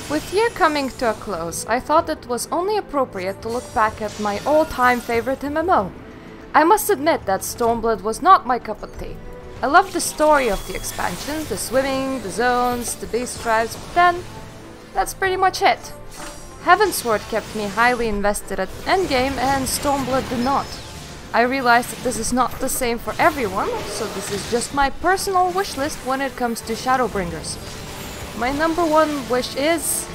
With year coming to a close, I thought it was only appropriate to look back at my all-time favorite MMO. I must admit that Stormblood was not my cup of tea. I loved the story of the expansions, the swimming, the zones, the base tribes, but then that's pretty much it. Heavensward kept me highly invested at endgame and Stormblood did not. I realized that this is not the same for everyone, so this is just my personal wishlist when it comes to Shadowbringers. My number one wish is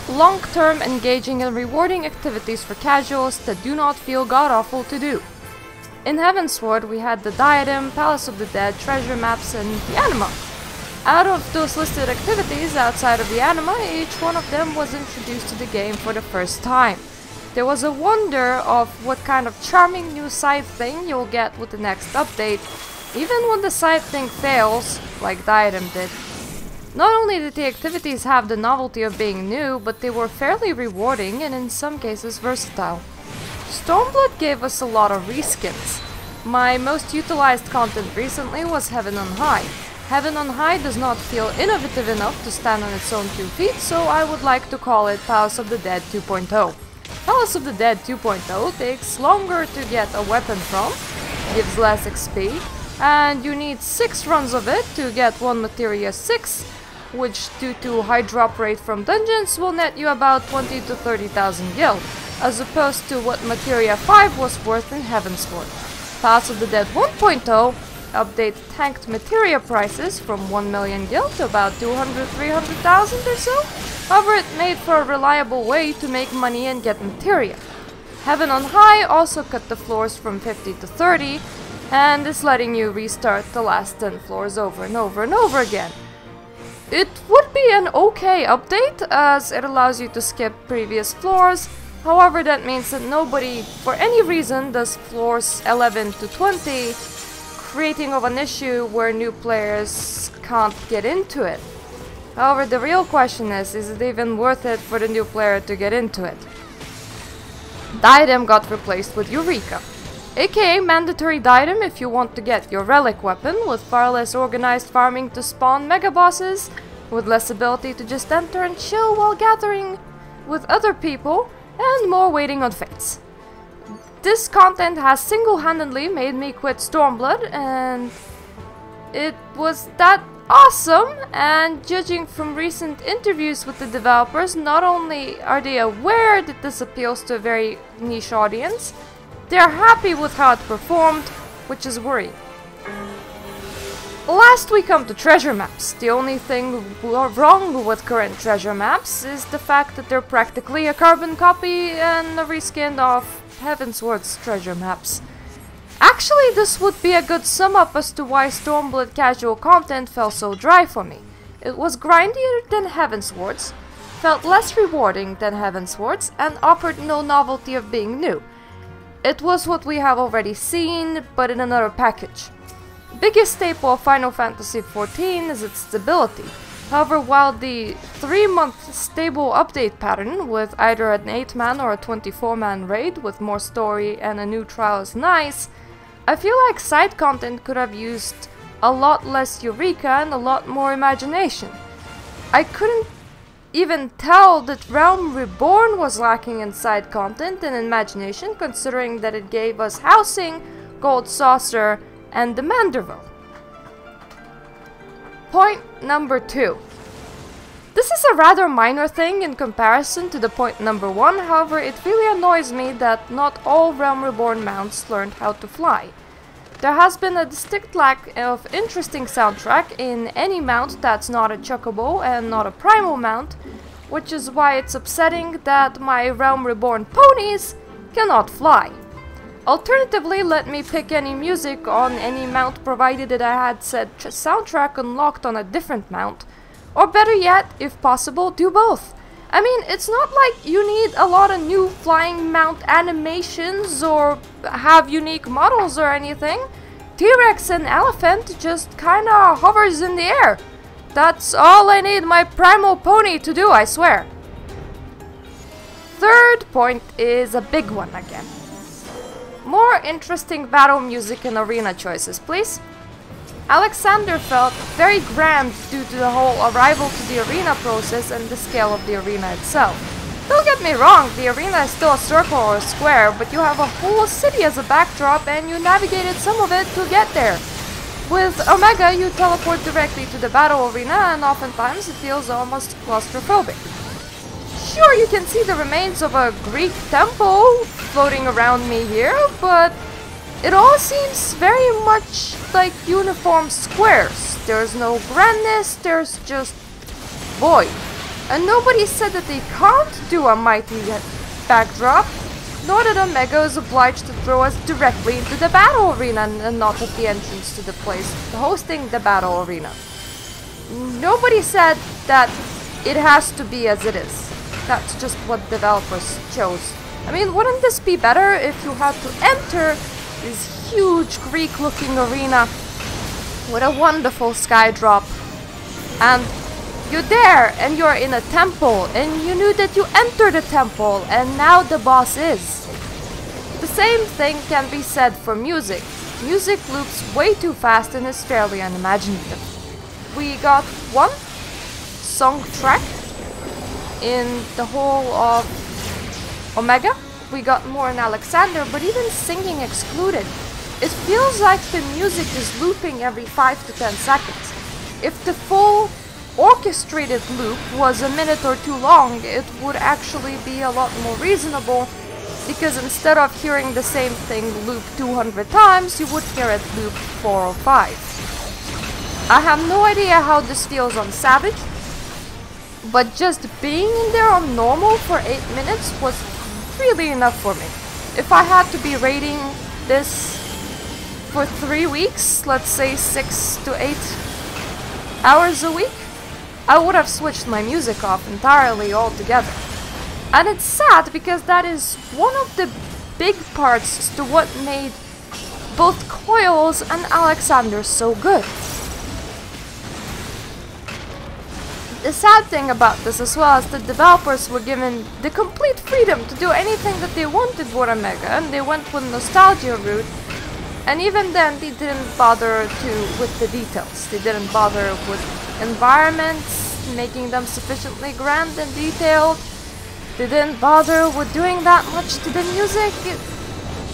long-term engaging and rewarding activities for casuals that do not feel god-awful to do. In Heavensward we had the Diadem, Palace of the Dead, treasure maps and the anima. Out of those listed activities outside of the anima, each one of them was introduced to the game for the first time. There was a wonder of what kind of charming new side thing you'll get with the next update, even when the side thing fails, like Diadem did. Not only did the activities have the novelty of being new, but they were fairly rewarding and in some cases versatile. Stormblood gave us a lot of reskins. My most utilized content recently was Heaven on High. Heaven on High does not feel innovative enough to stand on its own 2 feet, so I would like to call it Palace of the Dead 2.0. Palace of the Dead 2.0 takes longer to get a weapon from, gives less XP, and you need 6 runs of it to get one materia 6, which due to high drop rate from dungeons will net you about 20 to 30,000 gil, as opposed to what materia 5 was worth in Heavensward. Palace of the Dead 1.0 update tanked materia prices from 1 million gil to about 200-300,000 or so. However, it made for a reliable way to make money and get materia. Heaven on High also cut the floors from 50 to 30 and is letting you restart the last 10 floors over and over and over again. It would be an okay update as it allows you to skip previous floors. However, that means that nobody, for any reason, does floors 11 to 20, creating of an issue where new players can't get into it. However, the real question is it even worth it for the new player to get into it? Diadem got replaced with Eureka, aka mandatory Diadem if you want to get your relic weapon, with far less organized farming to spawn mega bosses, with less ability to just enter and chill while gathering with other people, and more waiting on fates. This content has single-handedly made me quit Stormblood, and it was that awesome, and judging from recent interviews with the developers, not only are they aware that this appeals to a very niche audience, they are happy with how it performed, which is worrying. Last we come to treasure maps. The only thing wrong with current treasure maps is the fact that they're practically a carbon copy and a reskin of Heavensward's treasure maps. Actually, this would be a good sum up as to why Stormblood casual content felt so dry for me. It was grindier than Heavensward's, felt less rewarding than Heavensward's, and offered no novelty of being new. It was what we have already seen, but in another package. Biggest staple of Final Fantasy XIV is its stability. However, while the 3-month stable update pattern with either an 8-man or a 24-man raid with more story and a new trial is nice, I feel like side content could have used a lot less Eureka and a lot more imagination. I couldn't even tell that Realm Reborn was lacking in side content and imagination, considering that it gave us housing, gold saucer, and the Manderville. Point number 2. This is a rather minor thing in comparison to the point number 1, however it really annoys me that not all Realm Reborn mounts learned how to fly. There has been a distinct lack of interesting soundtrack in any mount that's not a Chocobo and not a Primal mount, which is why it's upsetting that my Realm Reborn ponies cannot fly. Alternatively, let me pick any music on any mount provided that I had said soundtrack unlocked on a different mount. Or better yet, if possible, do both. I mean, it's not like you need a lot of new flying mount animations or have unique models or anything. T-Rex and Elephant just kinda hovers in the air. That's all I need my primal pony to do, I swear. Third point is a big one again. More interesting battle music and arena choices, please. Alexander felt very grand due to the whole arrival to the arena process and the scale of the arena itself. Don't get me wrong, the arena is still a circle or a square, but you have a whole city as a backdrop and you navigated some of it to get there. With Omega, you teleport directly to the battle arena and oftentimes it feels almost claustrophobic. Sure, you can see the remains of a Greek temple floating around me here, but it all seems very much like uniform squares. There's no grandness, there's just void. And nobody said that they can't do a mighty backdrop, nor that Omega is obliged to throw us directly into the battle arena and not at the entrance to the place hosting the battle arena. Nobody said that it has to be as it is. That's just what developers chose. I mean, wouldn't this be better if you had to enter this huge Greek-looking arena with a wonderful sky drop, and you're there and you're in a temple and you knew that you entered a temple and now the boss is. The same thing can be said for music. Music loops way too fast and is fairly unimaginative. We got one song track in the whole of Omega. We got more in Alexander, but even singing excluded. It feels like the music is looping every 5 to 10 seconds. If the full orchestrated loop was a minute or two long, it would actually be a lot more reasonable, because instead of hearing the same thing loop 200 times, you would hear it loop 4 or 5. I have no idea how this feels on Savage, but just being in there on normal for 8 minutes was really enough for me. If I had to be rating this for 3 weeks, let's say 6 to 8 hours a week, I would have switched my music off entirely altogether. And it's sad because that is one of the big parts as to what made both Coils and Alexander so good. The sad thing about this as well is the developers were given the complete freedom to do anything that they wanted with Omega, and they went with nostalgia route, and even then they didn't bother with the details. They didn't bother with environments, making them sufficiently grand and detailed. They didn't bother with doing that much to the music.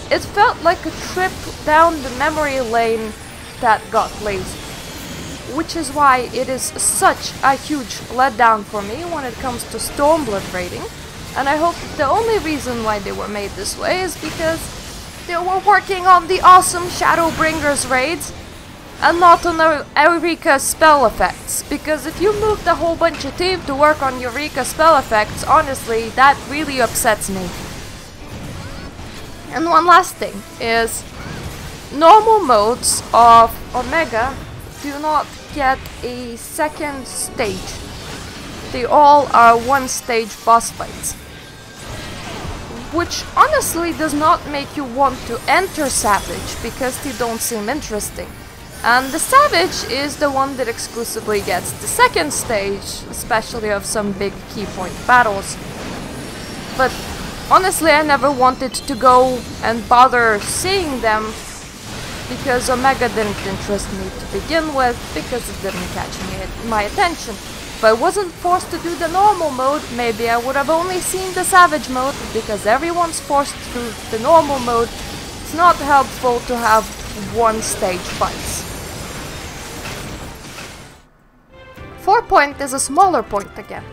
It felt like a trip down the memory lane that got lazy. Which is why it is such a huge letdown for me when it comes to Stormblood rating. And I hope the only reason why they were made this way is because they were working on the awesome Shadowbringers raids and not on the Eureka spell effects, because if you moved a whole bunch of team to work on Eureka spell effects, honestly, that really upsets me. And one last thing is, normal modes of Omega do not get a second stage. They all are one-stage boss fights, which honestly does not make you want to enter Savage, because they don't seem interesting. And the Savage is the one that exclusively gets the second stage, especially of some big key point battles. But honestly, I never wanted to go and bother seeing them, because Omega didn't interest me to begin with, because it didn't catch my attention. If I wasn't forced to do the normal mode, maybe I would have only seen the Savage mode, because everyone's forced through the normal mode. It's not helpful to have one-stage fights. 4 point is a smaller point again.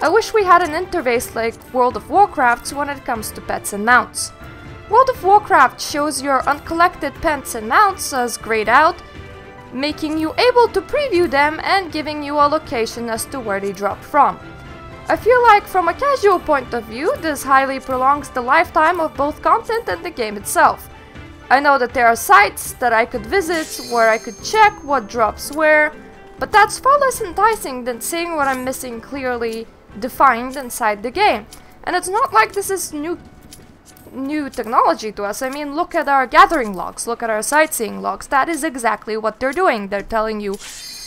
I wish we had an interface like World of Warcraft when it comes to pets and mounts. World of Warcraft shows your uncollected pets and mounts as grayed out, making you able to preview them and giving you a location as to where they dropped from. I feel like from a casual point of view, this highly prolongs the lifetime of both content and the game itself. I know that there are sites that I could visit where I could check what drops where, but that's far less enticing than seeing what I'm missing clearly defined inside the game. And it's not like this is new technology to us. I mean, look at our gathering logs, look at our sightseeing logs. That is exactly what they're doing. They're telling you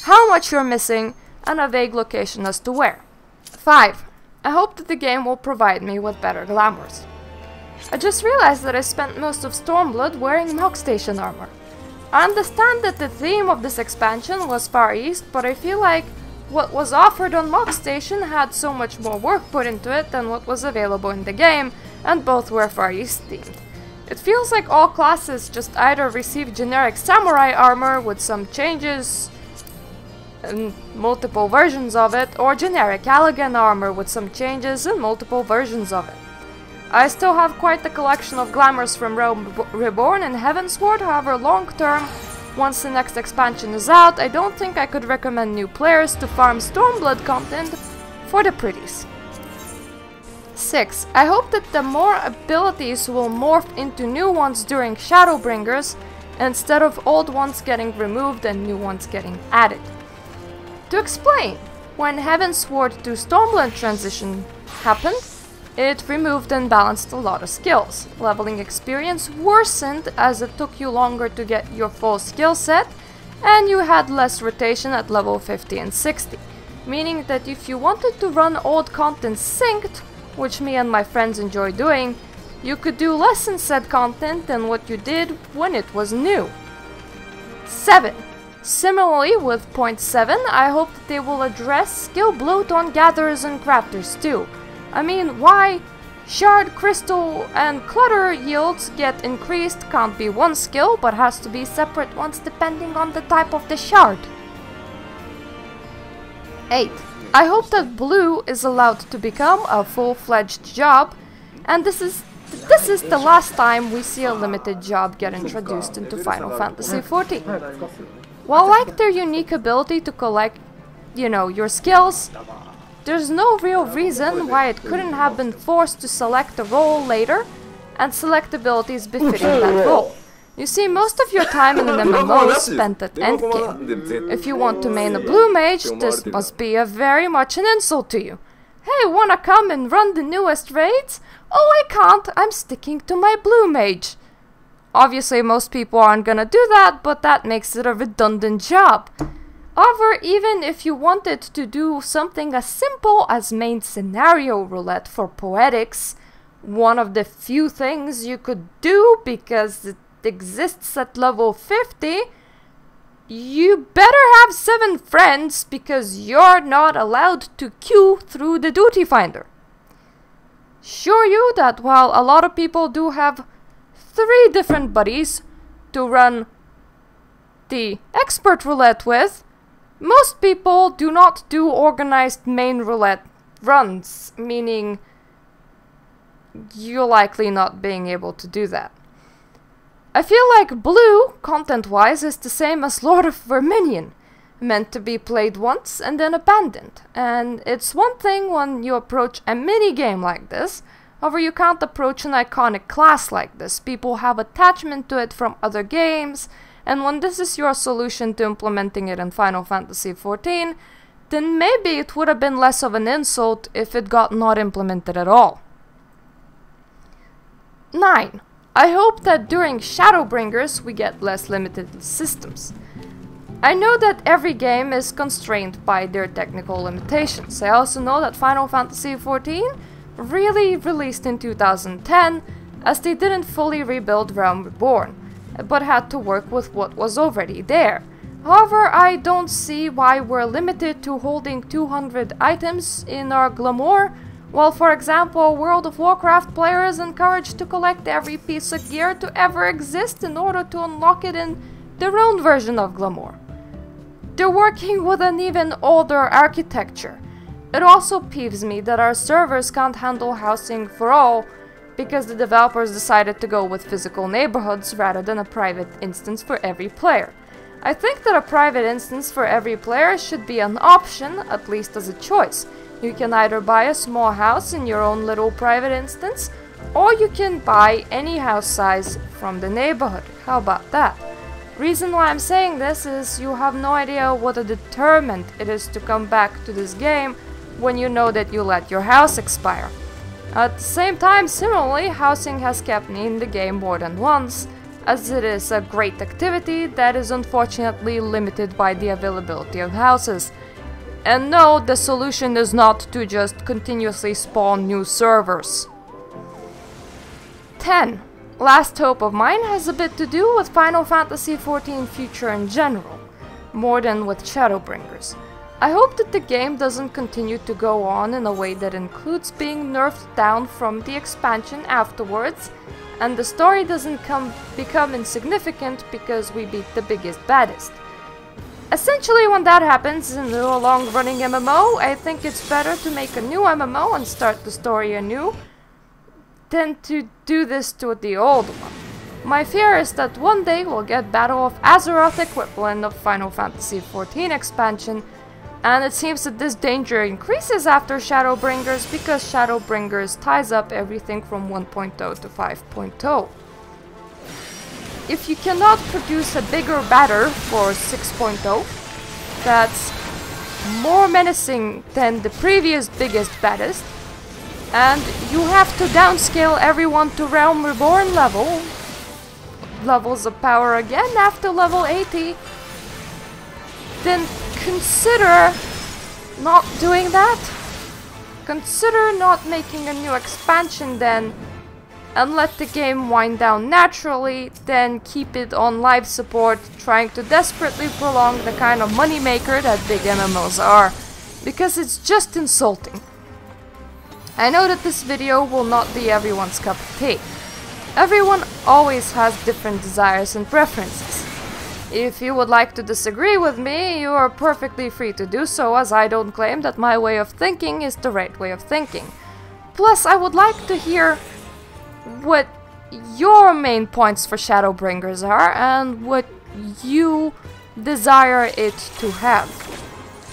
how much you're missing and a vague location as to where. 5. I hope that the game will provide me with better glamours. I just realized that I spent most of Stormblood wearing Mock Station armor. I understand that the theme of this expansion was Far East, but I feel like what was offered on Mock Station had so much more work put into it than what was available in the game, and both were Far East themed. It feels like all classes just either receive generic samurai armor with some changes and multiple versions of it, or generic Allegan armor with some changes and multiple versions of it. I still have quite the collection of glamours from Realm Reborn and Heavensward, however long term, once the next expansion is out, I don't think I could recommend new players to farm Stormblood content for the pretties. 6. I hope that the more abilities will morph into new ones during Shadowbringers, instead of old ones getting removed and new ones getting added. To explain, when Heavensward to Stormblood transition happened, it removed and balanced a lot of skills. Leveling experience worsened as it took you longer to get your full skill set, and you had less rotation at level 50 and 60. Meaning that if you wanted to run old content synced, which me and my friends enjoy doing, you could do less in said content than what you did when it was new. 7. Similarly with point 7, I hope that they will address skill bloat on gatherers and crafters too. I mean, why shard, crystal, and clutter yields get increased can't be one skill, but has to be separate ones depending on the type of the shard. 8. I hope that blue is allowed to become a full-fledged job, and this is the last time we see a limited job get introduced into Final Fantasy XIV. While I like their unique ability to collect, your skills, there's no real reason why it couldn't have been forced to select a role later and select abilities befitting that role. You see, most of your time in an MMO is spent at endgame. If you want to main a blue mage, this must be very much an insult to you. Hey, wanna come and run the newest raids? Oh, I can't, I'm sticking to my blue mage. Obviously, most people aren't gonna do that, but that makes it a redundant job. However, even if you wanted to do something as simple as main scenario roulette for poetics, one of the few things you could do because it exists at level 50, you better have 7 friends because you're not allowed to queue through the duty finder. Assure you that while a lot of people do have 3 different buddies to run the expert roulette with, most people do not do organized main roulette runs, meaning you're likely not being able to do that. I feel like blue, content-wise, is the same as Lord of Verminion, meant to be played once and then abandoned. And it's one thing when you approach a mini-game like this, however you can't approach an iconic class like this. People have attachment to it from other games, and when this is your solution to implementing it in Final Fantasy XIV, then maybe it would have been less of an insult if it got not implemented at all. 9. I hope that during Shadowbringers we get less limited systems. I know that every game is constrained by their technical limitations. I also know that Final Fantasy XIV really released in 2010, as they didn't fully rebuild Realm Reborn, but had to work with what was already there. However, I don't see why we're limited to holding 200 items in our glamour, while for example World of Warcraft player is encouraged to collect every piece of gear to ever exist in order to unlock it in their own version of glamour. They're working with an even older architecture. It also peeves me that our servers can't handle housing for all, because the developers decided to go with physical neighborhoods rather than a private instance for every player. I think that a private instance for every player should be an option, at least as a choice. You can either buy a small house in your own little private instance, or you can buy any house size from the neighborhood. How about that? Reason why I'm saying this is you have no idea what a deterrent it is to come back to this game when you know that you let your house expire. At the same time, similarly, housing has kept me in the game more than once, as it is a great activity that is unfortunately limited by the availability of houses. And no, the solution is not to just continuously spawn new servers. 10. last hope of mine has a bit to do with Final Fantasy XIV Future in general, more than with Shadowbringers. I hope that the game doesn't continue to go on in a way that includes being nerfed down from the expansion afterwards, and the story doesn't become insignificant because we beat the biggest baddest. Essentially, when that happens in a long-running MMO, I think it's better to make a new MMO and start the story anew than to do this to the old one. My fear is that one day we'll get Battle of Azeroth equivalent of Final Fantasy XIV expansion, and it seems that this danger increases after Shadowbringers because Shadowbringers ties up everything from 1.0 to 5.0. If you cannot produce a bigger batter for 6.0 that's more menacing than the previous biggest baddest, and you have to downscale everyone to Realm Reborn levels of power again after level 80, then consider not doing that. Consider not making a new expansion then, and let the game wind down naturally, then keep it on live support, trying to desperately prolong the kind of moneymaker that big MMOs are, because it's just insulting. I know that this video will not be everyone's cup of tea. Everyone always has different desires and preferences. If you would like to disagree with me, you are perfectly free to do so, as I don't claim that my way of thinking is the right way of thinking. Plus, I would like to hear what your main points for Shadowbringers are and what you desire it to have.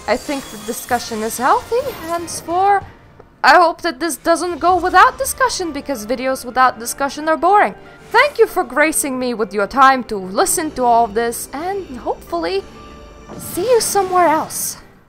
I think the discussion is healthy, henceforth I hope that this doesn't go without discussion, because videos without discussion are boring. Thank you for gracing me with your time to listen to all of this, and hopefully see you somewhere else.